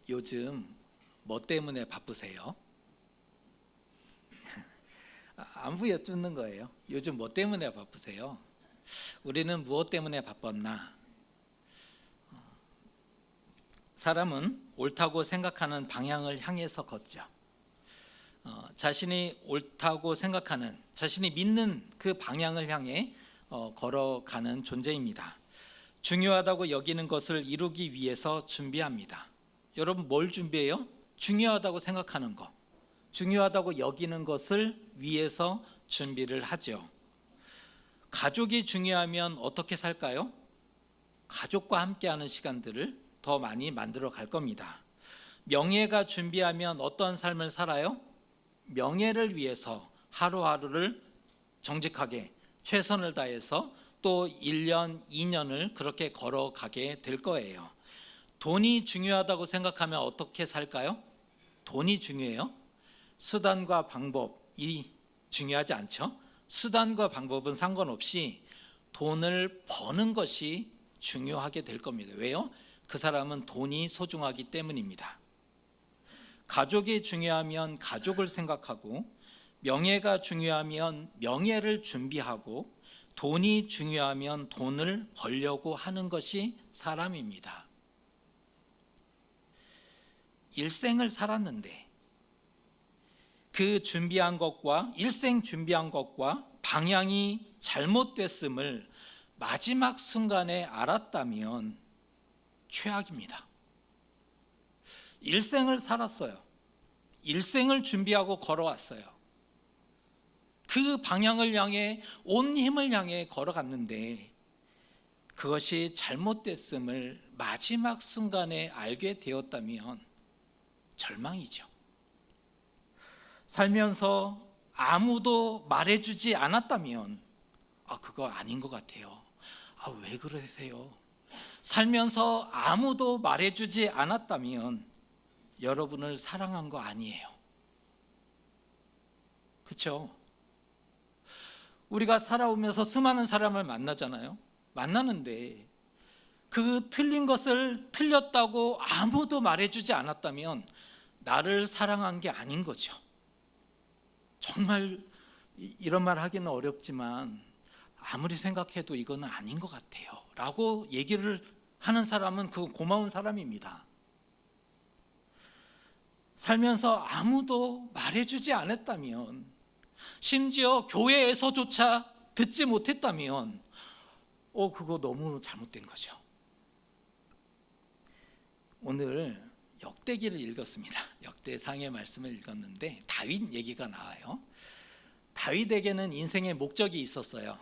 요즘 뭐 때문에 바쁘세요? 안부 여쭙는 거예요. 요즘 뭐 때문에 바쁘세요? 우리는 무엇 때문에 바빴나? 사람은 옳다고 생각하는 방향을 향해서 걷죠. 자신이 옳다고 생각하는, 자신이 믿는 그 방향을 향해 걸어가는 존재입니다. 중요하다고 여기는 것을 이루기 위해서 준비합니다. 여러분, 뭘 준비해요? 중요하다고 생각하는 것, 중요하다고 여기는 것을 위해서 준비를 하죠. 가족이 중요하면 어떻게 살까요? 가족과 함께하는 시간들을 더 많이 만들어 갈 겁니다. 명예가 준비하면 어떤 삶을 살아요? 명예를 위해서 하루하루를 정직하게 최선을 다해서 또 1년, 2년을 그렇게 걸어가게 될 거예요. 돈이 중요하다고 생각하면 어떻게 살까요? 돈이 중요해요? 수단과 방법이 중요하지 않죠? 수단과 방법은 상관없이 돈을 버는 것이 중요하게 될 겁니다. 왜요? 그 사람은 돈이 소중하기 때문입니다. 가족이 중요하면 가족을 생각하고, 명예가 중요하면 명예를 준비하고, 돈이 중요하면 돈을 벌려고 하는 것이 사람입니다. 일생을 살았는데 그 준비한 것과 일생 준비한 것과 방향이 잘못됐음을 마지막 순간에 알았다면 최악입니다. 일생을 살았어요. 일생을 준비하고 걸어왔어요. 그 방향을 향해 온 힘을 향해 걸어갔는데 그것이 잘못됐음을 마지막 순간에 알게 되었다면 절망이죠. 살면서 아무도 말해주지 않았다면 그거 아닌 것 같아요. 왜 그러세요? 살면서 아무도 말해주지 않았다면 여러분을 사랑한 거 아니에요. 그렇죠? 우리가 살아오면서 수많은 사람을 만나잖아요. 만나는데 그 틀린 것을 틀렸다고 아무도 말해주지 않았다면 나를 사랑한 게 아닌 거죠. 정말 이런 말 하기는 어렵지만 아무리 생각해도 이거는 아닌 것 같아요 라고 얘기를 하는 사람은 그 고마운 사람입니다. 살면서 아무도 말해주지 않았다면, 심지어 교회에서조차 듣지 못했다면 그거 너무 잘못된 거죠. 오늘 역대기를 읽었습니다. 역대상의 말씀을 읽었는데 다윗 얘기가 나와요. 다윗에게는 인생의 목적이 있었어요.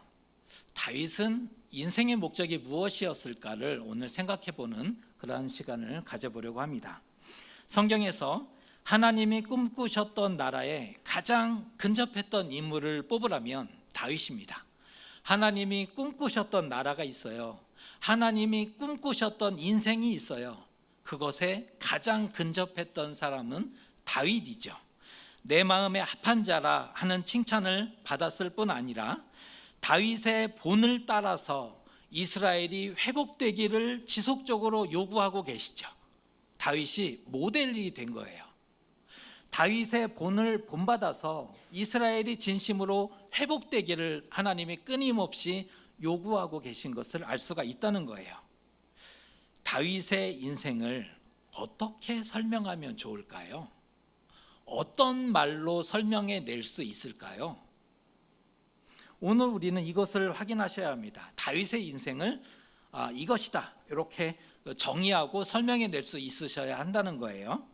다윗은 인생의 목적이 무엇이었을까를 오늘 생각해보는 그런 시간을 가져보려고 합니다. 성경에서 하나님이 꿈꾸셨던 나라에 가장 근접했던 인물을 뽑으라면 다윗입니다. 하나님이 꿈꾸셨던 나라가 있어요. 하나님이 꿈꾸셨던 인생이 있어요. 그것에 가장 근접했던 사람은 다윗이죠. 내 마음에 합한 자라 하는 칭찬을 받았을 뿐 아니라 다윗의 본을 따라서 이스라엘이 회복되기를 지속적으로 요구하고 계시죠. 다윗이 모델이 된 거예요. 다윗의 본을 본받아서 이스라엘이 진심으로 회복되기를 하나님이 끊임없이 요구하고 계신 것을 알 수가 있다는 거예요. 다윗의 인생을 어떻게 설명하면 좋을까요? 어떤 말로 설명해 낼 수 있을까요? 오늘 우리는 이것을 확인하셔야 합니다. 다윗의 인생을 이것이다 이렇게 정의하고 설명해 낼 수 있으셔야 한다는 거예요.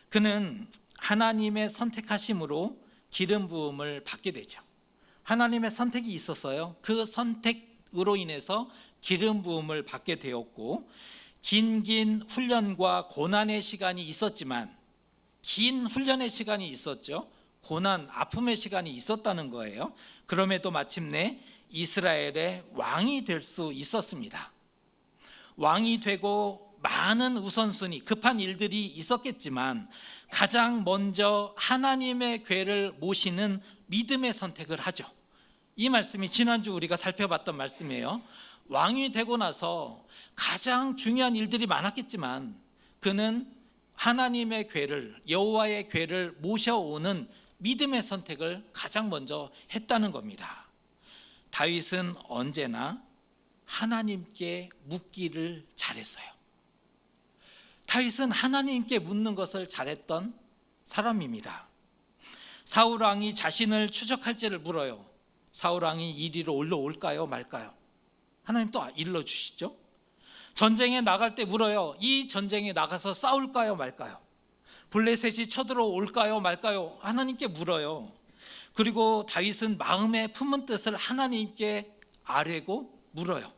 그는 하나님의 선택하심으로 기름 부음을 받게 되죠. 하나님의 선택이 있었어요. 그 선택으로 인해서 기름 부음을 받게 되었고, 긴 훈련과 고난의 시간이 있었지만, 긴 훈련의 시간이 있었죠. 고난, 아픔의 시간이 있었다는 거예요. 그럼에도 마침내 이스라엘의 왕이 될 수 있었습니다. 왕이 되고 많은 우선순위, 급한 일들이 있었겠지만 가장 먼저 하나님의 궤를 모시는 믿음의 선택을 하죠. 이 말씀이 지난주 우리가 살펴봤던 말씀이에요. 왕이 되고 나서 가장 중요한 일들이 많았겠지만 그는 하나님의 궤를, 여호와의 궤를 모셔오는 믿음의 선택을 가장 먼저 했다는 겁니다. 다윗은 언제나 하나님께 묻기를 잘했어요. 다윗은 하나님께 묻는 것을 잘했던 사람입니다. 사울 왕이 자신을 추적할지를 물어요. 사울 왕이 이리로 올라올까요 말까요? 하나님 또 일러주시죠. 전쟁에 나갈 때 물어요. 이 전쟁에 나가서 싸울까요 말까요? 블레셋이 쳐들어올까요 말까요? 하나님께 물어요. 그리고 다윗은 마음에 품은 뜻을 하나님께 아뢰고 물어요.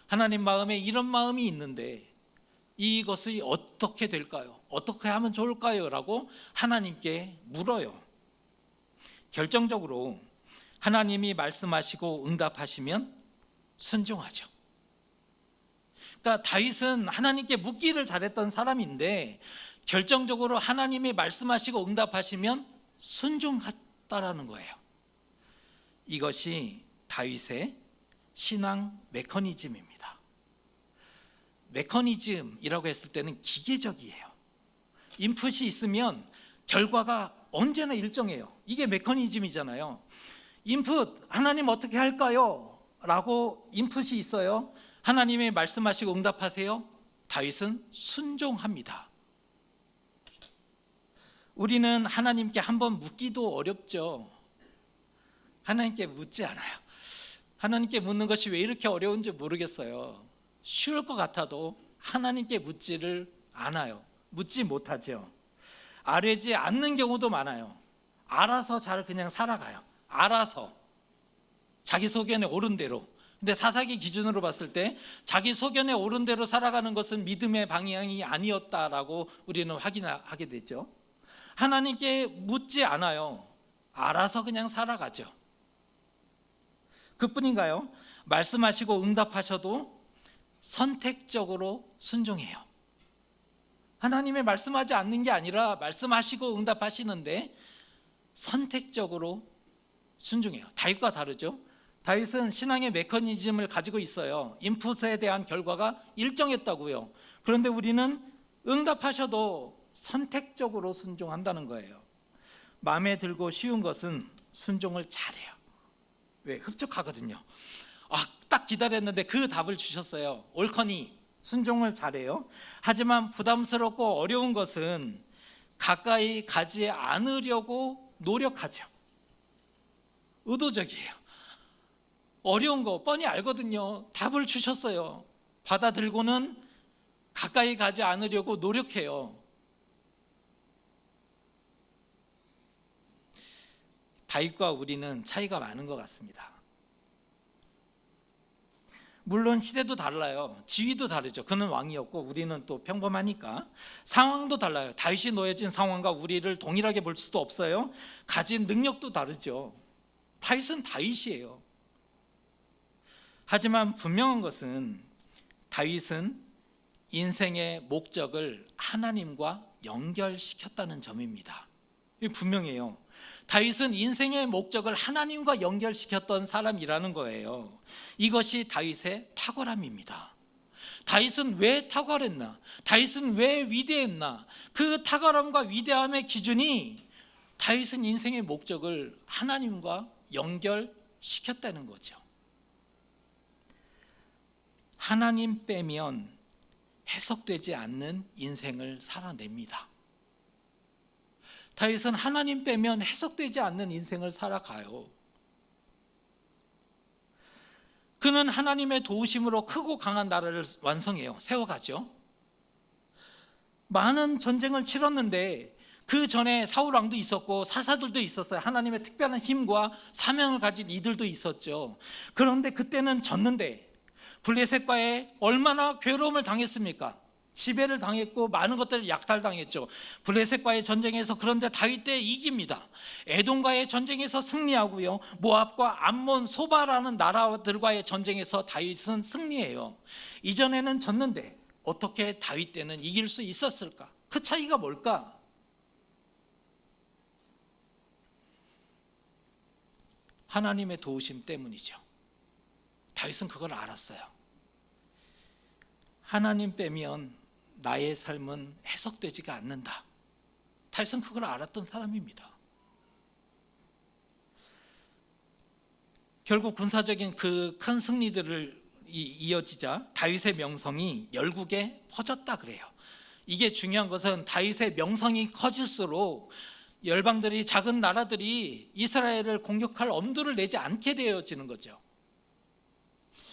하나님 마음에 이런 마음이 있는데 이것이 어떻게 될까요? 어떻게 하면 좋을까요? 라고 하나님께 물어요. 결정적으로 하나님이 말씀하시고 응답하시면 순종하죠. 그러니까 다윗은 하나님께 묻기를 잘했던 사람인데 결정적으로 하나님이 말씀하시고 응답하시면 순종했다라는 거예요. 이것이 다윗의 신앙 메커니즘입니다. 메커니즘이라고 했을 때는 기계적이에요. 인풋이 있으면 결과가 언제나 일정해요. 이게 메커니즘이잖아요. 인풋, 하나님 어떻게 할까요? 라고 인풋이 있어요. 하나님이 말씀하시고 응답하세요. 다윗은 순종합니다. 우리는 하나님께 한번 묻기도 어렵죠. 하나님께 묻지 않아요. 하나님께 묻는 것이 왜 이렇게 어려운지 모르겠어요. 쉬울 것 같아도 하나님께 묻지를 않아요. 묻지 못하죠. 아뢰지 않는 경우도 많아요. 알아서 잘 그냥 살아가요. 알아서 자기 소견에 옳은 대로. 근데 사사기 기준으로 봤을 때 자기 소견에 옳은 대로 살아가는 것은 믿음의 방향이 아니었다라고 우리는 확인하게 되죠. 하나님께 묻지 않아요. 알아서 그냥 살아가죠. 그뿐인가요? 말씀하시고 응답하셔도 선택적으로 순종해요. 하나님의 말씀하지 않는 게 아니라 말씀하시고 응답하시는데 선택적으로 순종해요. 다윗과 다르죠. 다윗은 신앙의 메커니즘을 가지고 있어요. 인풋에 대한 결과가 일정했다고요. 그런데 우리는 응답하셔도 선택적으로 순종한다는 거예요. 마음에 들고 쉬운 것은 순종을 잘해요. 왜? 흡족하거든요. 딱 기다렸는데 그 답을 주셨어요. 옳거니 순종을 잘해요. 하지만 부담스럽고 어려운 것은 가까이 가지 않으려고 노력하죠. 의도적이에요. 어려운 거 뻔히 알거든요. 답을 주셨어요. 받아들고는 가까이 가지 않으려고 노력해요. 다윗과 우리는 차이가 많은 것 같습니다. 물론 시대도 달라요. 지위도 다르죠. 그는 왕이었고 우리는 또 평범하니까. 상황도 달라요. 다윗이 놓여진 상황과 우리를 동일하게 볼 수도 없어요. 가진 능력도 다르죠. 다윗은 다윗이에요. 하지만 분명한 것은 다윗은 인생의 목적을 하나님과 연결시켰다는 점입니다. 이게 분명해요. 다윗은 인생의 목적을 하나님과 연결시켰던 사람이라는 거예요. 이것이 다윗의 탁월함입니다. 다윗은 왜 탁월했나? 다윗은 왜 위대했나? 그 탁월함과 위대함의 기준이 다윗은 인생의 목적을 하나님과 연결시켰다는 거죠. 하나님 빼면 해석되지 않는 인생을 살아냅니다. 다윗은 하나님 빼면 해석되지 않는 인생을 살아가요. 그는 하나님의 도우심으로 크고 강한 나라를 완성해요. 세워가죠. 많은 전쟁을 치렀는데 그 전에 사울 왕도 있었고 사사들도 있었어요. 하나님의 특별한 힘과 사명을 가진 이들도 있었죠. 그런데 그때는 졌는데 블레셋과의 얼마나 괴로움을 당했습니까? 지배를 당했고 많은 것들을 약탈당했죠. 블레셋과의 전쟁에서 그런데 다윗 때 이깁니다. 에돔과의 전쟁에서 승리하고요. 모압과 암몬, 소바라는 나라들과의 전쟁에서 다윗은 승리해요. 이전에는 졌는데 어떻게 다윗 때는 이길 수 있었을까? 그 차이가 뭘까? 하나님의 도우심 때문이죠. 다윗은 그걸 알았어요. 하나님 빼면 나의 삶은 해석되지가 않는다. 다윗은 그걸 알았던 사람입니다. 결국 군사적인 그 큰 승리들을 이어지자 다윗의 명성이 열국에 퍼졌다 그래요. 이게 중요한 것은 다윗의 명성이 커질수록 열방들이, 작은 나라들이 이스라엘을 공격할 엄두를 내지 않게 되어지는 거죠.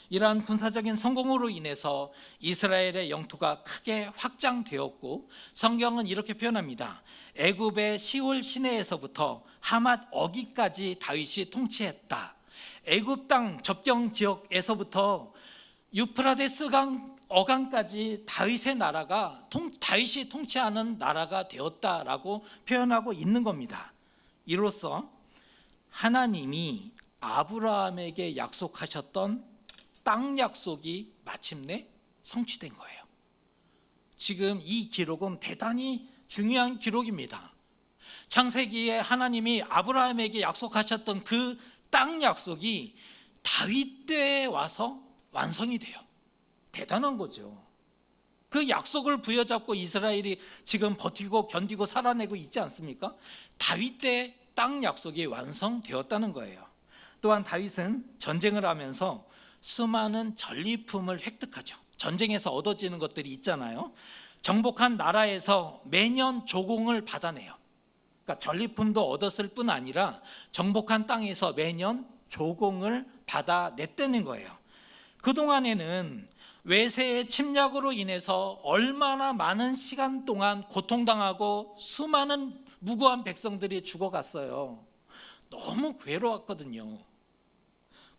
이러한 군사적인 성공으로 인해서 이스라엘의 영토가 크게 확장되었고, 성경은 이렇게 표현합니다. 애굽의 시올 시내에서부터 하맛 어기까지 다윗이 통치했다. 애굽 땅 접경 지역에서부터 유프라데스 강 어강까지 다윗의 나라가, 다윗이 통치하는 나라가 되었다라고 표현하고 있는 겁니다. 이로써 하나님이 아브라함에게 약속하셨던 땅 약속이 마침내 성취된 거예요. 지금 이 기록은 대단히 중요한 기록입니다. 창세기에 하나님이 아브라함에게 약속하셨던 그 땅 약속이 다윗 때에 와서 완성이 돼요. 대단한 거죠. 그 약속을 부여잡고 이스라엘이 지금 버티고 견디고 살아내고 있지 않습니까? 다윗 때 땅 약속이 완성되었다는 거예요. 또한 다윗은 전쟁을 하면서 수많은 전리품을 획득하죠. 전쟁에서 얻어지는 것들이 있잖아요. 정복한 나라에서 매년 조공을 받아내요. 그러니까 전리품도 얻었을 뿐 아니라 정복한 땅에서 매년 조공을 받아냈다는 거예요. 그동안에는 외세의 침략으로 인해서 얼마나 많은 시간 동안 고통당하고 수많은 무고한 백성들이 죽어갔어요. 너무 괴로웠거든요.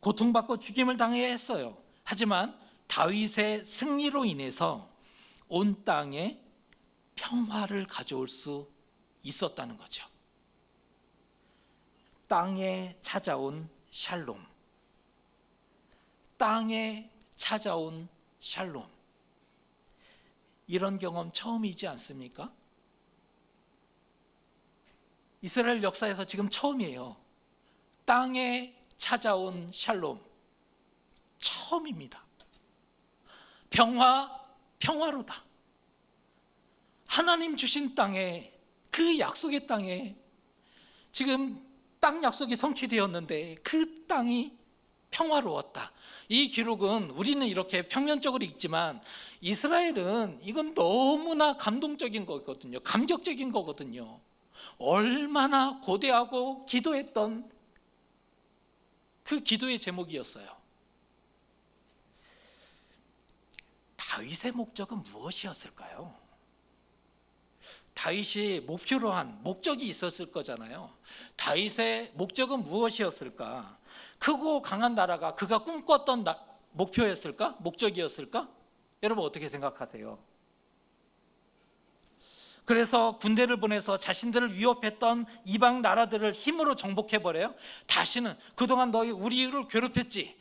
고통받고 죽임을 당해야 했어요. 하지만 다윗의 승리로 인해서 온 땅에 평화를 가져올 수 있었다는 거죠. 땅에 찾아온 샬롬. 땅에 찾아온 샬롬. 이런 경험 처음이지 않습니까? 이스라엘 역사에서 지금 처음이에요. 땅에 찾아온 샬롬. 처음입니다. 평화로다. 하나님 주신 땅에, 그 약속의 땅에 지금 땅 약속이 성취되었는데 그 땅이 평화로웠다. 이 기록은 우리는 이렇게 평면적으로 읽지만 이스라엘은 이건 너무나 감동적인 거거든요. 감격적인 거거든요. 얼마나 고대하고 기도했던 그 기도의 제목이었어요. 다윗의 목적은 무엇이었을까요? 다윗이 목표로 한 목적이 있었을 거잖아요. 다윗의 목적은 무엇이었을까? 크고 강한 나라가 그가 꿈꿨던 목표였을까? 목적이었을까? 여러분 어떻게 생각하세요? 그래서 군대를 보내서 자신들을 위협했던 이방 나라들을 힘으로 정복해버려요. 다시는 그동안 너희 우리를 괴롭혔지,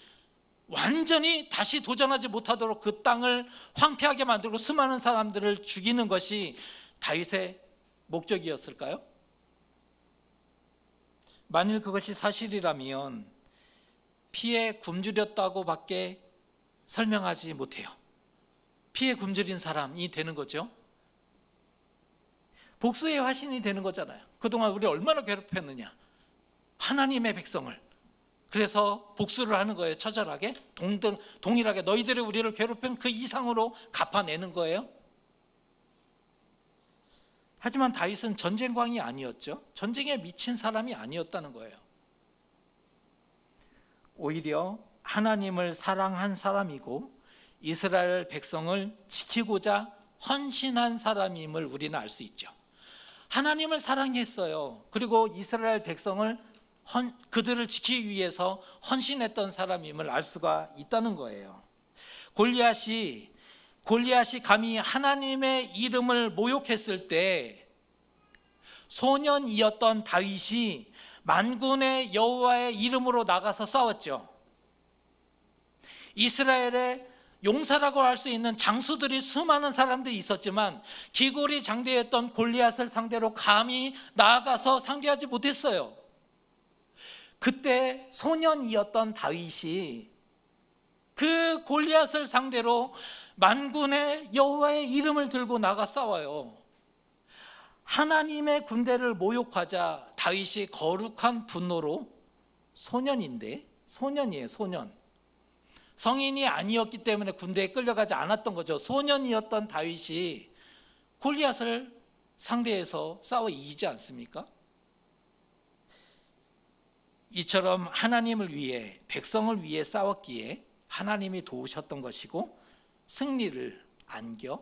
완전히 다시 도전하지 못하도록 그 땅을 황폐하게 만들고 수많은 사람들을 죽이는 것이 다윗의 목적이었을까요? 만일 그것이 사실이라면 피에 굶주렸다고밖에 설명하지 못해요. 피에 굶주린 사람이 되는 거죠. 복수의 화신이 되는 거잖아요. 그동안 우리 얼마나 괴롭혔느냐, 하나님의 백성을. 그래서 복수를 하는 거예요. 처절하게, 동일하게 너희들이 우리를 괴롭힌 그 이상으로 갚아내는 거예요. 하지만 다윗은 전쟁광이 아니었죠. 전쟁에 미친 사람이 아니었다는 거예요. 오히려 하나님을 사랑한 사람이고 이스라엘 백성을 지키고자 헌신한 사람임을 우리는 알 수 있죠. 하나님을 사랑했어요. 그리고 이스라엘 백성을 그들을 지키기 위해서 헌신했던 사람임을 알 수가 있다는 거예요. 골리앗이 감히 하나님의 이름을 모욕했을 때 소년이었던 다윗이 만군의 여호와의 이름으로 나가서 싸웠죠. 이스라엘의 용사라고 할 수 있는 장수들이 수많은 사람들이 있었지만 기골이 장대했던 골리앗을 상대로 감히 나아가서 상대하지 못했어요. 그때 소년이었던 다윗이 그 골리앗을 상대로 만군의 여호와의 이름을 들고 나가 싸워요. 하나님의 군대를 모욕하자 다윗이 거룩한 분노로, 소년이에요, 소년. 성인이 아니었기 때문에 군대에 끌려가지 않았던 거죠. 소년이었던 다윗이 골리앗을 상대해서 싸워 이기지 않습니까? 이처럼 하나님을 위해, 백성을 위해 싸웠기에 하나님이 도우셨던 것이고 승리를 안겨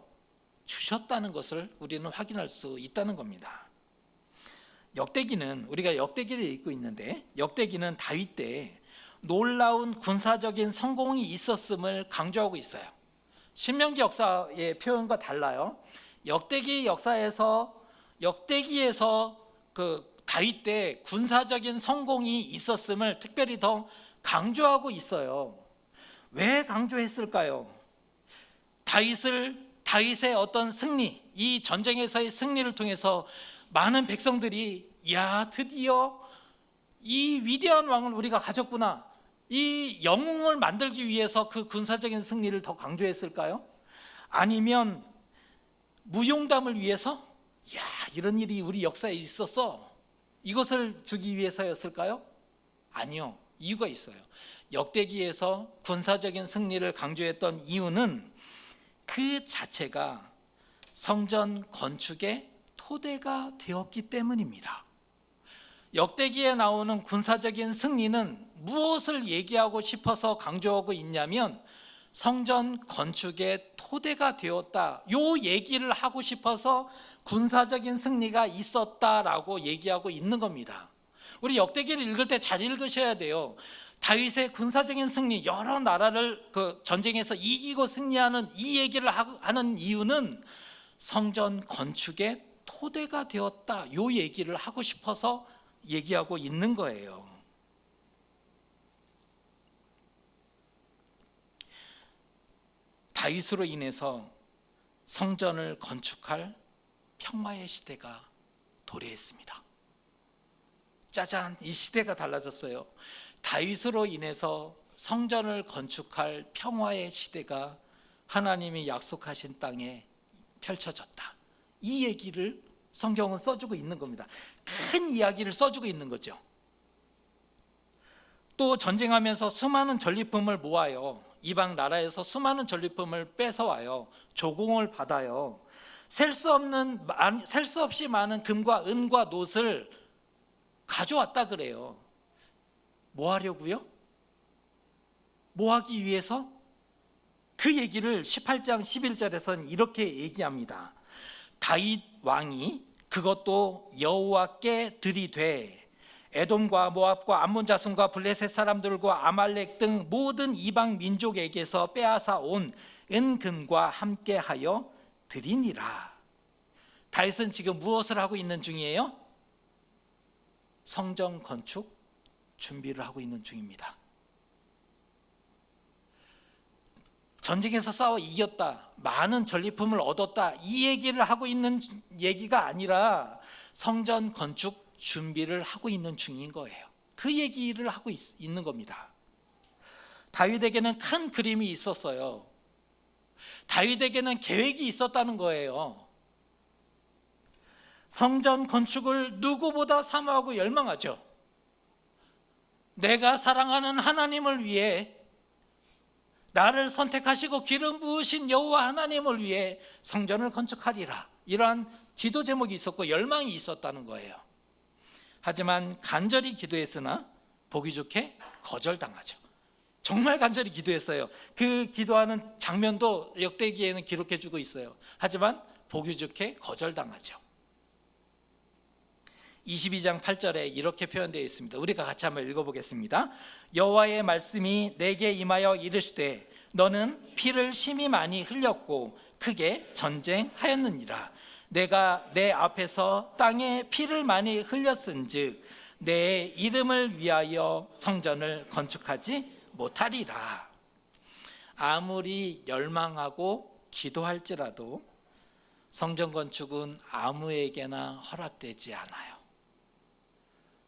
주셨다는 것을 우리는 확인할 수 있다는 겁니다. 역대기는, 우리가 역대기를 읽고 있는데, 역대기는 다윗 때 놀라운 군사적인 성공이 있었음을 강조하고 있어요. 신명기 역사의 표현과 달라요. 역대기에서 그 다윗 때 군사적인 성공이 있었음을 특별히 더 강조하고 있어요. 왜 강조했을까요? 다윗의 어떤 승리, 이 전쟁에서의 승리를 통해서 많은 백성들이, 야, 드디어 이 위대한 왕을 우리가 가졌구나, 이 영웅을 만들기 위해서 그 군사적인 승리를 더 강조했을까요? 아니면 무용담을 위해서, 야, 이런 일이 우리 역사에 있었어, 이것을 주기 위해서였을까요? 아니요, 이유가 있어요. 역대기에서 군사적인 승리를 강조했던 이유는 그 자체가 성전 건축의 토대가 되었기 때문입니다. 역대기에 나오는 군사적인 승리는 무엇을 얘기하고 싶어서 강조하고 있냐면 성전 건축의 토대가 되었다, 요 얘기를 하고 싶어서 군사적인 승리가 있었다라고 얘기하고 있는 겁니다. 우리 역대기를 읽을 때 잘 읽으셔야 돼요. 다윗의 군사적인 승리, 여러 나라를 그 전쟁에서 이기고 승리하는 이 얘기를 하는 이유는 성전 건축의 토대가 되었다, 요 얘기를 하고 싶어서 얘기하고 있는 거예요. 다윗으로 인해서 성전을 건축할 평화의 시대가 도래했습니다. 짜잔, 이 시대가 달라졌어요. 다윗으로 인해서 성전을 건축할 평화의 시대가 하나님이 약속하신 땅에 펼쳐졌다, 이 얘기를 성경은 써주고 있는 겁니다. 큰 이야기를 써주고 있는 거죠. 또 전쟁하면서 수많은 전리품을 모아요. 이방 나라에서 수많은 전리품을 뺏어와요. 조공을 받아요. 셀 수 없이 많은 금과 은과 놋을 가져왔다 그래요. 뭐 하려고요? 뭐 하기 위해서? 그 얘기를 18장 11절에서는 이렇게 얘기합니다. 다윗 왕이 그것도 여호와께 들이되 에돔과 모압과 암몬 자손과 블레셋 사람들과 아말렉 등 모든 이방 민족에게서 빼앗아 온 은금과 함께하여 드리니라. 다윗은 지금 무엇을 하고 있는 중이에요? 성전 건축 준비를 하고 있는 중입니다. 전쟁에서 싸워 이겼다, 많은 전리품을 얻었다, 이 얘기를 하고 있는 얘기가 아니라 성전 건축 준비를 하고 있는 중인 거예요. 그 얘기를 하고 있는 겁니다. 다윗에게는 큰 그림이 있었어요. 다윗에게는 계획이 있었다는 거예요. 성전 건축을 누구보다 사모하고 열망하죠. 내가 사랑하는 하나님을 위해, 나를 선택하시고 기름 부으신 여호와 하나님을 위해 성전을 건축하리라, 이러한 기도 제목이 있었고 열망이 있었다는 거예요. 하지만 간절히 기도했으나 보기 좋게 거절당하죠. 정말 간절히 기도했어요. 그 기도하는 장면도 역대기에는 기록해주고 있어요. 하지만 보기 좋게 거절당하죠. 22장 8절에 이렇게 표현되어 있습니다. 우리가 같이 한번 읽어보겠습니다. 여호와의 말씀이 내게 임하여 이르시되 너는 피를 심히 많이 흘렸고 크게 전쟁하였느니라. 내가 내 앞에서 땅에 피를 많이 흘렸은즉 내 이름을 위하여 성전을 건축하지 못하리라. 아무리 열망하고 기도할지라도 성전 건축은 아무에게나 허락되지 않아요.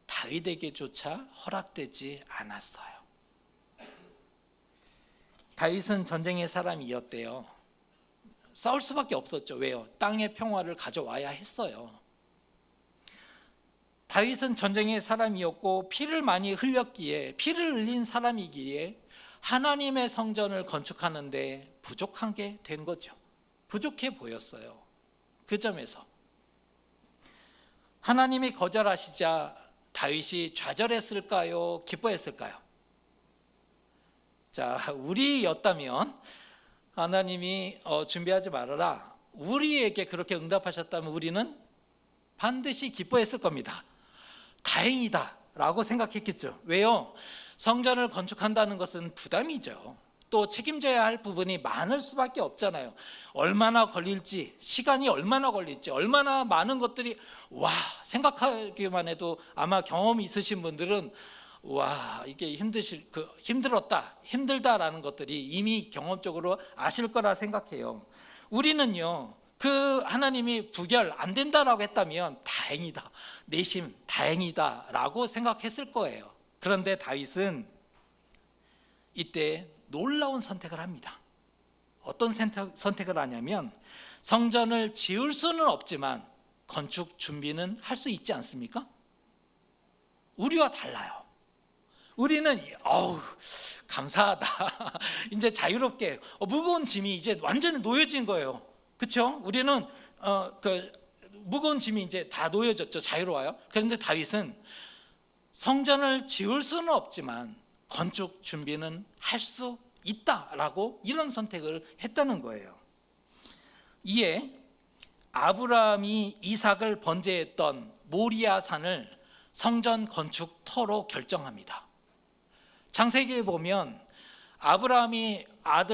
다윗에게조차 허락되지 않았어요. 다윗은 전쟁의 사람이었대요. 싸울 수밖에 없었죠. 왜요? 땅의 평화를 가져와야 했어요. 다윗은 전쟁의 사람이었고 피를 많이 흘렸기에, 피를 흘린 사람이기에 하나님의 성전을 건축하는데 부족한 게 된 거죠. 부족해 보였어요. 그 점에서 하나님이 거절하시자 다윗이 좌절했을까요? 기뻐했을까요? 자, 우리였다면 하나님이 준비하지 말아라, 우리에게 그렇게 응답하셨다면 우리는 반드시 기뻐했을 겁니다. 다행이다 라고 생각했겠죠. 왜요? 성전을 건축한다는 것은 부담이죠. 또 책임져야 할 부분이 많을 수밖에 없잖아요. 얼마나 걸릴지, 시간이 얼마나 걸릴지, 얼마나 많은 것들이, 생각하기만 해도 아마 경험이 있으신 분들은 이게 힘들었다, 힘들다라는 것들이 이미 경험적으로 아실 거라 생각해요. 우리는요, 그 하나님이 부결 안 된다라고 했다면 다행이다, 내심 다행이다 라고 생각했을 거예요. 그런데 다윗은 이때 놀라운 선택을 합니다. 어떤 선택을 하냐면, 성전을 지을 수는 없지만 건축 준비는 할 수 있지 않습니까? 우리와 달라요. 우리는 감사하다 이제 자유롭게, 무거운 짐이 이제 완전히 놓여진 거예요. 그렇죠? 우리는 무거운 짐이 이제 다 놓여졌죠. 자유로워요. 그런데 다윗은 성전을 지을 수는 없지만 건축 준비는 할 수 있다라고 이런 선택을 했다는 거예요. 이에 아브라함이 이삭을 번제했던 모리아 산을 성전 건축 터로 결정합니다. 창세기에 보면 아브라함이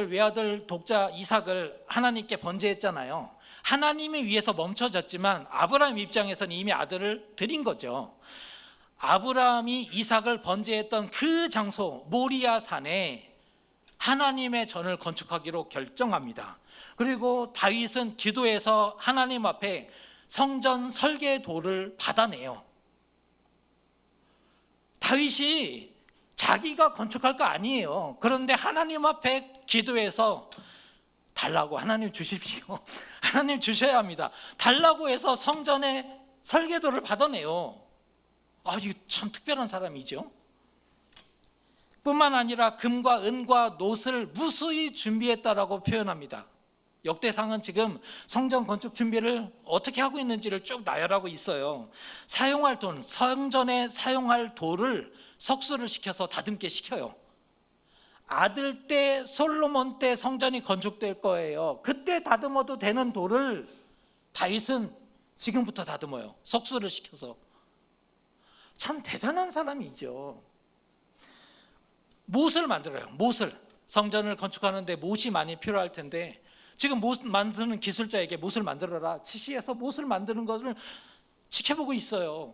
외아들 독자 이삭을 하나님께 번제했잖아요. 하나님이 위해서 멈춰졌지만 아브라함 입장에서는 이미 아들을 드린 거죠. 아브라함이 이삭을 번제했던 그 장소 모리아 산에 하나님의 전을 건축하기로 결정합니다. 그리고 다윗은 기도해서 하나님 앞에 성전 설계도를 받아내요. 다윗이 자기가 건축할 거 아니에요. 그런데 하나님 앞에 기도해서 달라고, 하나님 주십시오, 하나님 주셔야 합니다, 달라고 해서 성전의 설계도를 받아내요. 이게 참 특별한 사람이죠. 뿐만 아니라 금과 은과 놋을 무수히 준비했다라고 표현합니다. 역대상은 지금 성전 건축 준비를 어떻게 하고 있는지를 쭉 나열하고 있어요. 사용할 돈, 성전에 사용할 돌을 석수를 시켜서 다듬게 시켜요. 아들 때, 솔로몬 때 성전이 건축될 거예요. 그때 다듬어도 되는 돌을 다윗은 지금부터 다듬어요. 석수를 시켜서. 참 대단한 사람이죠. 못을 만들어요. 못을, 성전을 건축하는데 못이 많이 필요할 텐데 지금 못 만드는 기술자에게 못을 만들어라 지시해서 못을 만드는 것을 지켜보고 있어요.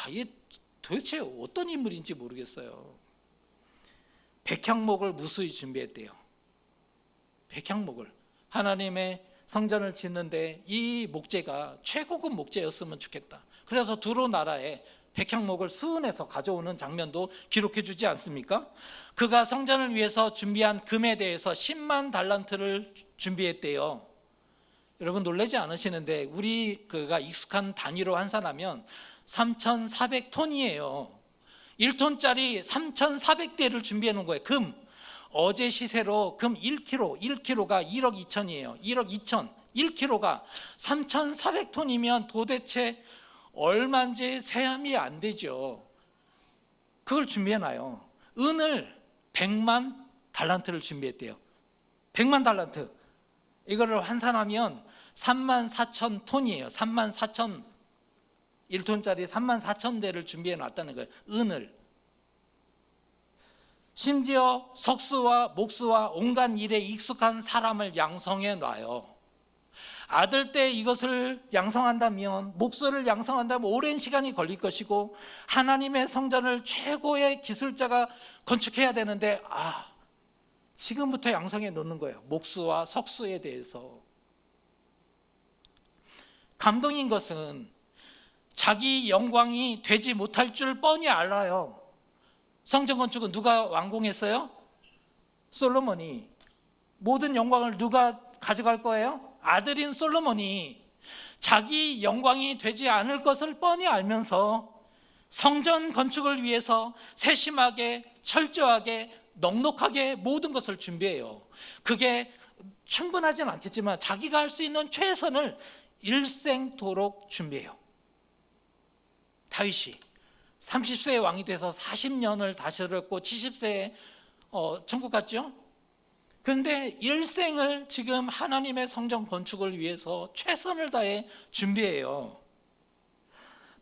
이게 도대체 어떤 인물인지 모르겠어요. 백향목을 무수히 준비했대요. 백향목을, 하나님의 성전을 짓는데 이 목재가 최고급 목재였으면 좋겠다. 그래서 두로 나라에 백향목을 수은해서 가져오는 장면도 기록해 주지 않습니까? 그가 성전을 위해서 준비한 금에 대해서 10만 달란트를 준비했대요. 여러분 놀라지 않으시는데 그가 익숙한 단위로 환산하면 3,400톤이에요 1톤짜리 3,400대를 준비해 놓은 거예요. 금, 어제 시세로 금 1kg가 1억 2천이에요 1억 2천, 1kg가 3,400톤이면 도대체 얼마인지 세함이 안 되죠. 그걸 준비해놔요. 은을 100만 달란트를 준비했대요. 100만 달란트, 이거를 환산하면 34,000톤이에요 34,000, 1톤짜리 34,000대를 준비해 놨다는 거예요. 은을. 심지어 석수와 목수와 온갖 일에 익숙한 사람을 양성해 놔요. 아들 때 이것을 양성한다면, 목수를 양성한다면 오랜 시간이 걸릴 것이고 하나님의 성전을 최고의 기술자가 건축해야 되는데 지금부터 양성해 놓는 거예요. 목수와 석수에 대해서. 감동인 것은 자기 영광이 되지 못할 줄 뻔히 알아요. 성전 건축은 누가 완공했어요? 솔로몬이 모든 영광을 누가 가져갈 거예요? 아들인 솔로몬이 자기 영광이 되지 않을 것을 뻔히 알면서 성전 건축을 위해서 세심하게 철저하게 넉넉하게 모든 것을 준비해요. 그게 충분하진 않겠지만 자기가 할 수 있는 최선을 일생토록 준비해요. 다윗이 30세에 왕이 돼서 40년을 다스렸고 70세에 천국 갔죠. 그런데 일생을 지금 하나님의 성전 건축을 위해서 최선을 다해 준비해요.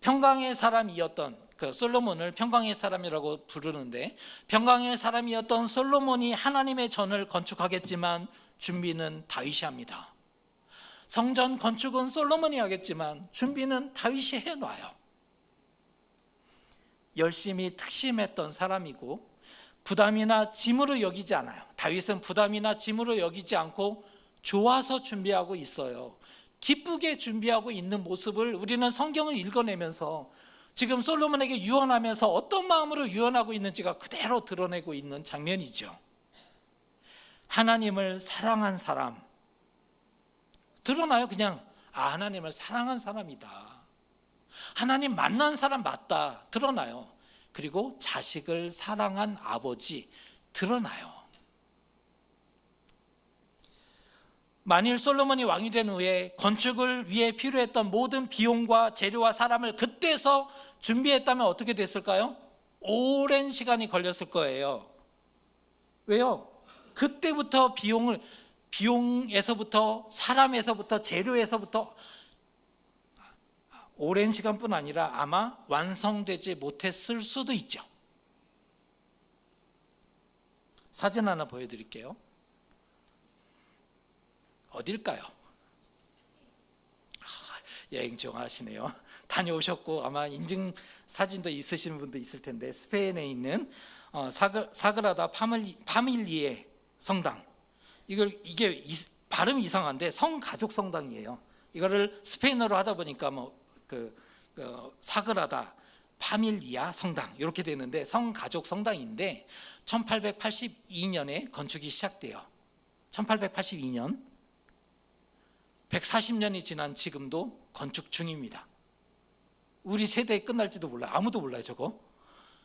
평강의 사람이었던 그 솔로몬을 평강의 사람이라고 부르는데, 평강의 사람이었던 솔로몬이 하나님의 전을 건축하겠지만 준비는 다윗이 합니다. 성전 건축은 솔로몬이 하겠지만 준비는 다윗이 해놔요. 열심히 특심했던 사람이고 부담이나 짐으로 여기지 않아요. 다윗은 부담이나 짐으로 여기지 않고 좋아서 준비하고 있어요. 기쁘게 준비하고 있는 모습을 우리는 성경을 읽어내면서 지금 솔로몬에게 유언하면서 어떤 마음으로 유언하고 있는지가 그대로 드러내고 있는 장면이죠. 하나님을 사랑한 사람 드러나요. 그냥 하나님을 사랑한 사람이다, 하나님 만난 사람 맞다 드러나요. 그리고 자식을 사랑한 아버지 드러나요. 만일 솔로몬이 왕이 된 후에 건축을 위해 필요했던 모든 비용과 재료와 사람을 그때서 준비했다면 어떻게 됐을까요? 오랜 시간이 걸렸을 거예요. 왜요? 그때부터 비용에서부터 사람에서부터 재료에서부터 오랜 시간뿐 아니라 아마 완성되지 못했을 수도 있죠. 사진 하나 보여드릴게요. 어딜까요? 여행 좋아하시네요. 다녀오셨고 아마 인증 사진도 있으신 분도 있을 텐데, 스페인에 있는 사그라다 파밀리에 성당. 이게 발음이 이상한데 성가족 성당이에요. 이거를 스페인어로 하다 보니까 사그라다 파밀리아 성당 이렇게 되는데, 성가족 성당인데 1882년에 건축이 시작돼요. 1882년 140년이 지난 지금도 건축 중입니다. 우리 세대에 끝날지도 몰라요. 아무도 몰라요 저거.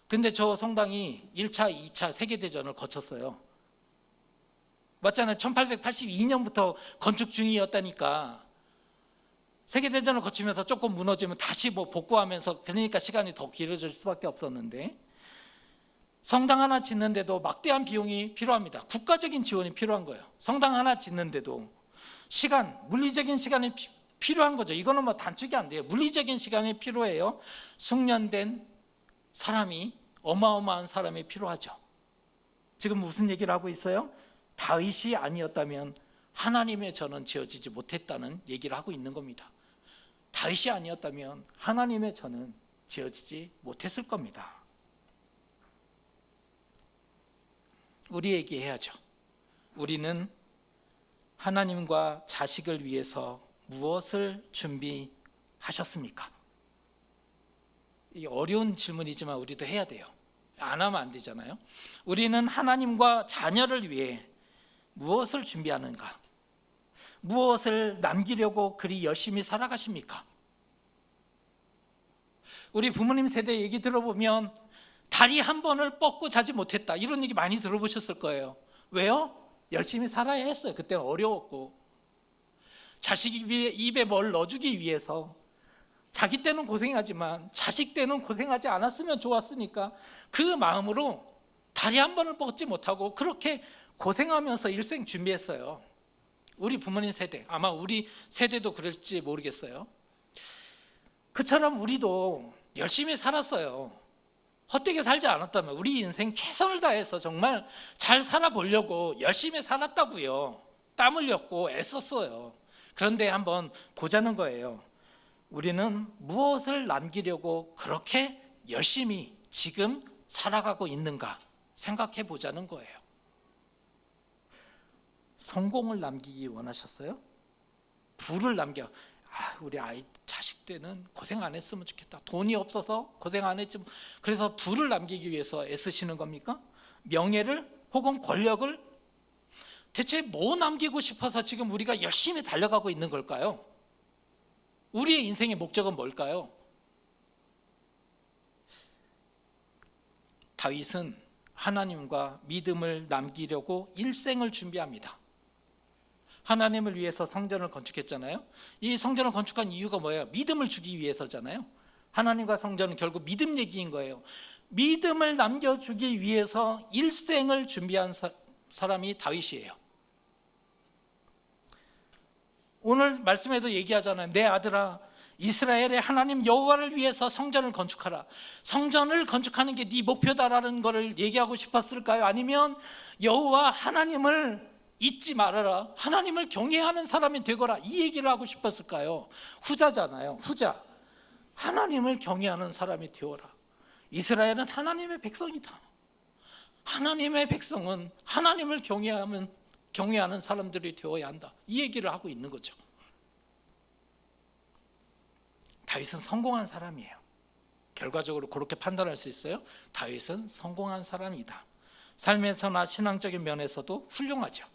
근데 저 성당이 1차, 2차 세계대전을 거쳤어요. 맞잖아요. 1882년부터 건축 중이었다니까. 세계대전을 거치면서 조금 무너지면 다시 복구하면서, 그러니까 시간이 더 길어질 수밖에 없었는데, 성당 하나 짓는데도 막대한 비용이 필요합니다. 국가적인 지원이 필요한 거예요. 성당 하나 짓는데도 물리적인 시간이 필요한 거죠. 이거는 단축이 안 돼요. 물리적인 시간이 필요해요. 숙련된 사람이, 어마어마한 사람이 필요하죠. 지금 무슨 얘기를 하고 있어요? 다윗이 아니었다면 하나님의 전은 지어지지 못했다는 얘기를 하고 있는 겁니다. 다윗이 아니었다면 하나님의 전은 지어지지 못했을 겁니다. 우리에게 해야죠. 우리는 하나님과 자식을 위해서 무엇을 준비하셨습니까? 이게 어려운 질문이지만 우리도 해야 돼요. 안 하면 안 되잖아요. 우리는 하나님과 자녀를 위해 무엇을 준비하는가? 무엇을 남기려고 그리 열심히 살아가십니까? 우리 부모님 세대 얘기 들어보면 다리 한 번을 뻗고 자지 못했다, 이런 얘기 많이 들어보셨을 거예요. 왜요? 열심히 살아야 했어요. 그때는 어려웠고, 자식 입에 뭘 넣어주기 위해서 자기 때는 고생하지만 자식 때는 고생하지 않았으면 좋았으니까 그 마음으로 다리 한 번을 뻗지 못하고 그렇게 고생하면서 일생 준비했어요. 우리 부모님 세대, 아마 우리 세대도 그럴지 모르겠어요. 그처럼 우리도 열심히 살았어요. 헛되게 살지 않았다면 우리 인생 최선을 다해서 정말 잘 살아보려고 열심히 살았다고요. 땀 흘렸고 애썼어요. 그런데 한번 보자는 거예요. 우리는 무엇을 남기려고 그렇게 열심히 지금 살아가고 있는가 생각해 보자는 거예요. 성공을 남기기 원하셨어요? 부를 남겨. 우리 아이 자식 때는 고생 안 했으면 좋겠다. 돈이 없어서 고생 안 했지. 그래서 부를 남기기 위해서 애쓰시는 겁니까? 명예를 혹은 권력을 대체 뭐 남기고 싶어서 지금 우리가 열심히 달려가고 있는 걸까요? 우리의 인생의 목적은 뭘까요? 다윗은 하나님과 믿음을 남기려고 일생을 준비합니다. 하나님을 위해서 성전을 건축했잖아요. 이 성전을 건축한 이유가 뭐예요? 믿음을 주기 위해서잖아요. 하나님과 성전은 결국 믿음 얘기인 거예요. 믿음을 남겨주기 위해서 일생을 준비한 사람이 다윗이에요. 오늘 말씀에도 얘기하잖아요. 내 아들아, 이스라엘의 하나님 여호와를 위해서 성전을 건축하라. 성전을 건축하는 게 네 목표다라는 것을 얘기하고 싶었을까요? 아니면 여호와 하나님을 잊지 말아라, 하나님을 경외하는 사람이 되거라, 이 얘기를 하고 싶었을까요? 후자잖아요. 후자. 하나님을 경외하는 사람이 되어라. 이스라엘은 하나님의 백성이다. 하나님의 백성은 하나님을 경외하는 사람들이 되어야 한다, 이 얘기를 하고 있는 거죠. 다윗은 성공한 사람이에요. 결과적으로 그렇게 판단할 수 있어요. 다윗은 성공한 사람이다. 삶에서나 신앙적인 면에서도 훌륭하죠.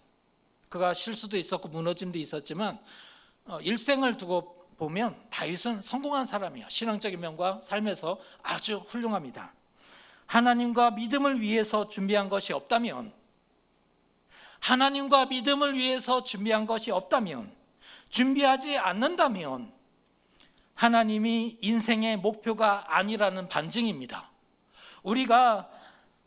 그가 실수도 있었고 무너짐도 있었지만 일생을 두고 보면 다윗은 성공한 사람이에요. 신앙적인 면과 삶에서 아주 훌륭합니다. 하나님과 믿음을 위해서 준비한 것이 없다면, 하나님과 믿음을 위해서 준비한 것이 없다면, 준비하지 않는다면 하나님이 인생의 목표가 아니라는 반증입니다. 우리가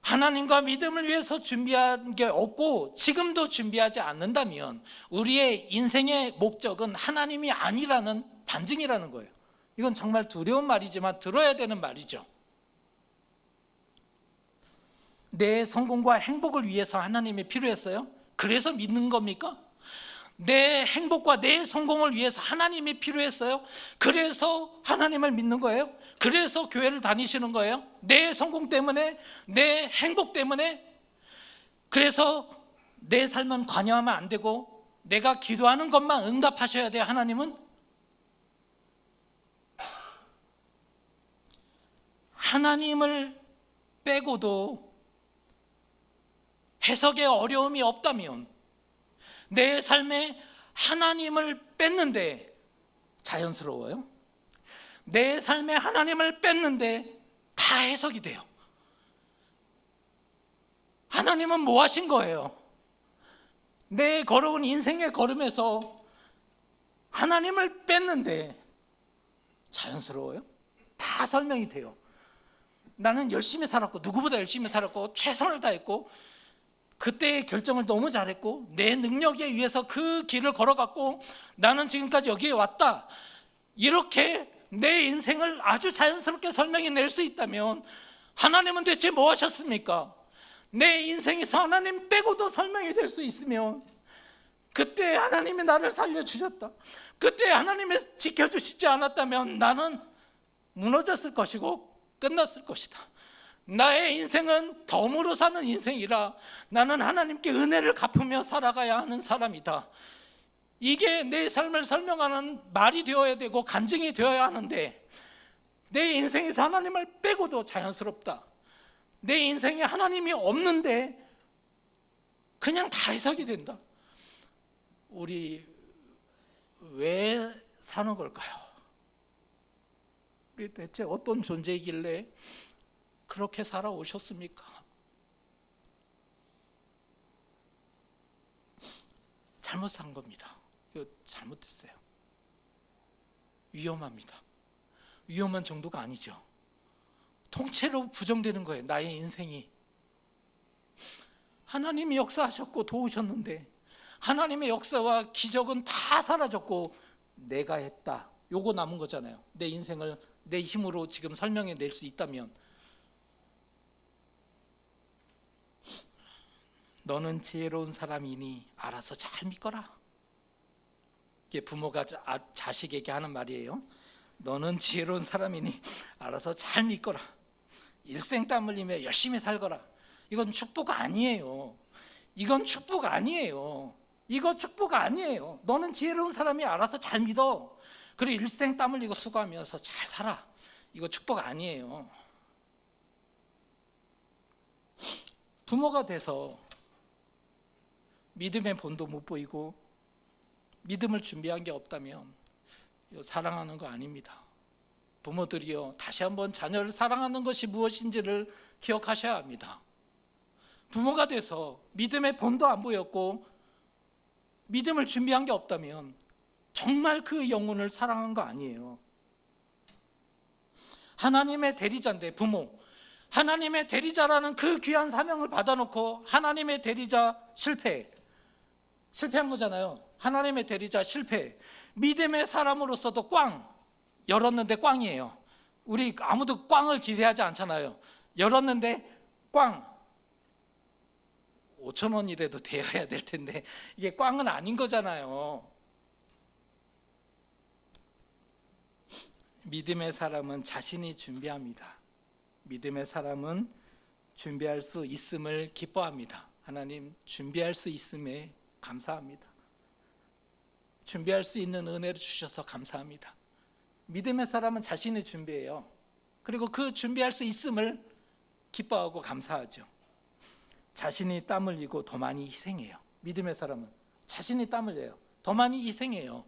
하나님과 믿음을 위해서 준비한 게 없고 지금도 준비하지 않는다면 우리의 인생의 목적은 하나님이 아니라는 반증이라는 거예요. 이건 정말 두려운 말이지만 들어야 되는 말이죠. 내 성공과 행복을 위해서 하나님이 필요했어요? 그래서 믿는 겁니까? 내 행복과 내 성공을 위해서 하나님이 필요했어요? 그래서 하나님을 믿는 거예요? 그래서 교회를 다니시는 거예요? 내 성공 때문에? 내 행복 때문에? 그래서 내 삶은 관여하면 안 되고 내가 기도하는 것만 응답하셔야 돼요, 하나님은? 하나님을 빼고도 해석에 어려움이 없다면, 내 삶에 하나님을 뺐는데 자연스러워요? 내 삶에 하나님을 뺐는데 다 해석이 돼요. 하나님은 뭐 하신 거예요? 내 걸어온 인생의 걸음에서 하나님을 뺐는데 자연스러워요? 다 설명이 돼요. 나는 열심히 살았고, 누구보다 열심히 살았고, 최선을 다했고, 그때의 결정을 너무 잘했고, 내 능력에 의해서 그 길을 걸어갔고, 나는 지금까지 여기에 왔다, 이렇게 내 인생을 아주 자연스럽게 설명해 낼 수 있다면 하나님은 대체 뭐 하셨습니까? 내 인생에서 하나님 빼고도 설명이 될 수 있으면 그때 하나님이 나를 살려주셨다, 그때 하나님이 지켜주시지 않았다면 나는 무너졌을 것이고 끝났을 것이다. 나의 인생은 덤으로 사는 인생이라 나는 하나님께 은혜를 갚으며 살아가야 하는 사람이다. 이게 내 삶을 설명하는 말이 되어야 되고 간증이 되어야 하는데, 내 인생에서 하나님을 빼고도 자연스럽다, 내 인생에 하나님이 없는데 그냥 다 해석이 된다. 우리 왜 사는 걸까요? 우리 대체 어떤 존재이길래 그렇게 살아오셨습니까? 잘못 산 겁니다. 이거 잘못했어요. 위험합니다. 위험한 정도가 아니죠. 통째로 부정되는 거예요, 나의 인생이. 하나님이 역사하셨고 도우셨는데 하나님의 역사와 기적은 다 사라졌고 내가 했다, 요거 남은 거잖아요. 내 인생을 내 힘으로 지금 설명해 낼 수 있다면. 너는 지혜로운 사람이니 알아서 잘 믿거라. 이게 부모가 자식에게 하는 말이에요. 너는 지혜로운 사람이니 알아서 잘 믿거라. 일생 땀 흘리며 열심히 살거라. 이건 축복 아니에요. 이건 축복 아니에요. 이거 축복 아니에요. 너는 지혜로운 사람이 알아서 잘 믿어. 그래 일생 땀 흘리고 수고하면서 잘 살아. 이거 축복 아니에요. 부모가 돼서 믿음의 본도 못 보이고 믿음을 준비한 게 없다면 이거 사랑하는 거 아닙니다. 부모들이요, 다시 한번 자녀를 사랑하는 것이 무엇인지를 기억하셔야 합니다. 부모가 돼서 믿음의 본도 안 보였고 믿음을 준비한 게 없다면 정말 그 영혼을 사랑한 거 아니에요. 하나님의 대리자인데 부모, 하나님의 대리자라는 그 귀한 사명을 받아놓고 하나님의 대리자 실패한 거잖아요. 하나님의 대리자 실패. 믿음의 사람으로서도 꽝 열었는데 꽝이에요. 우리 아무도 꽝을 기대하지 않잖아요. 열었는데 꽝. 5,000원이라도 되어야 될 텐데 이게 꽝은 아닌 거잖아요. 믿음의 사람은 자신이 준비합니다. 믿음의 사람은 준비할 수 있음을 기뻐합니다. 하나님, 준비할 수 있음에 감사합니다. 준비할 수 있는 은혜를 주셔서 감사합니다. 믿음의 사람은 자신이 준비해요. 그리고 그 준비할 수 있음을 기뻐하고 감사하죠. 자신이 땀 흘리고 더 많이 희생해요. 믿음의 사람은 자신이 땀 흘려요. 더 많이 희생해요.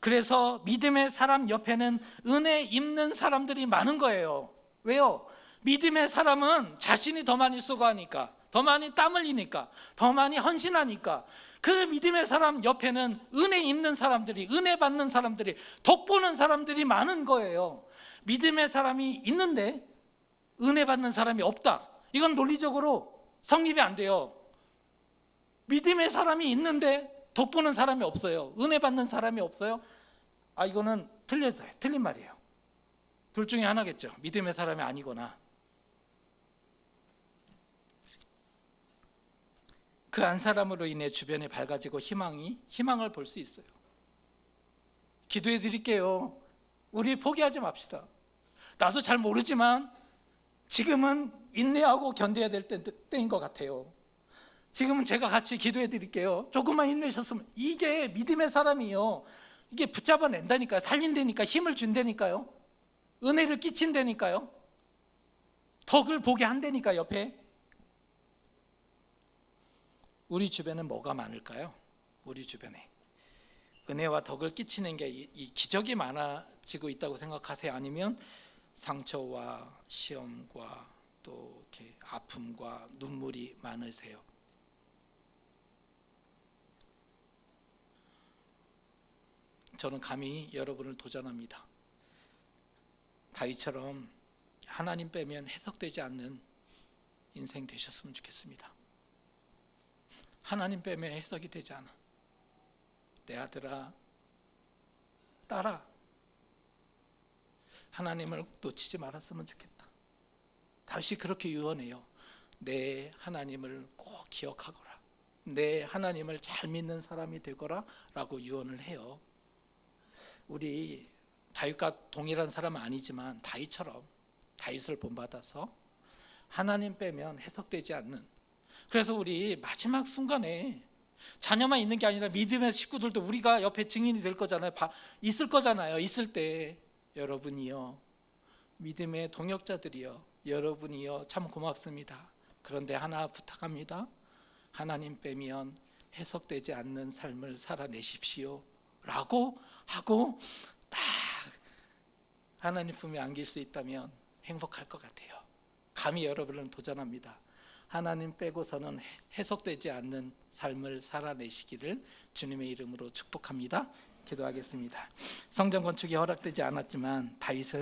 그래서 믿음의 사람 옆에는 은혜 입는 사람들이 많은 거예요. 왜요? 믿음의 사람은 자신이 더 많이 수고하니까, 더 많이 땀 흘리니까, 더 많이 헌신하니까 그 믿음의 사람 옆에는 은혜 입는 사람들이, 은혜 받는 사람들이, 덕보는 사람들이 많은 거예요. 믿음의 사람이 있는데 은혜 받는 사람이 없다. 이건 논리적으로 성립이 안 돼요. 믿음의 사람이 있는데 덕보는 사람이 없어요. 은혜 받는 사람이 없어요. 이거는 틀린 말이에요. 둘 중에 하나겠죠. 믿음의 사람이 아니거나. 그 한 사람으로 인해 주변이 밝아지고 희망을 볼 수 있어요. 기도해 드릴게요. 우리 포기하지 맙시다. 나도 잘 모르지만 지금은 인내하고 견뎌야 될 때인 것 같아요. 지금은 제가 같이 기도해 드릴게요. 조금만 인내셨으면. 이게 믿음의 사람이요, 이게 붙잡아낸다니까요. 살린다니까, 힘을 준다니까요. 은혜를 끼친다니까요. 덕을 보게 한다니까. 옆에 우리 주변에 뭐가 많을까요? 우리 주변에 은혜와 덕을 끼치는 게 이 기적이 많아지고 있다고 생각하세요? 아니면 상처와 시험과 또 이렇게 아픔과 눈물이 많으세요? 저는 감히 여러분을 도전합니다. 다윗처럼 하나님 빼면 해석되지 않는 인생 되셨으면 좋겠습니다. 하나님 빼면 해석이 되지 않아. 내 아들아, 딸아, 하나님을 놓치지 말았으면 좋겠다. 다윗이 그렇게 유언해요. 내 하나님을 꼭 기억하거라. 내 하나님을 잘 믿는 사람이 되거라 라고 유언을 해요. 우리 다윗과 동일한 사람은 아니지만 다윗처럼 다윗을 본받아서 하나님 빼면 해석되지 않는, 그래서 우리 마지막 순간에 자녀만 있는 게 아니라 믿음의 식구들도 우리가 옆에 증인이 될 거잖아요. 있을 거잖아요. 있을 때 여러분이요, 믿음의 동역자들이요, 여러분이요, 참 고맙습니다. 그런데 하나 부탁합니다. 하나님 빼면 해석되지 않는 삶을 살아내십시오 라고 하고 딱 하나님 품에 안길 수 있다면 행복할 것 같아요. 감히 여러분을 도전합니다. 하나님 빼고서는 해석되지 않는 삶을 살아내시기를 주님의 이름으로 축복합니다. 기도하겠습니다. 성전 건축이 허락되지 않았지만 다윗은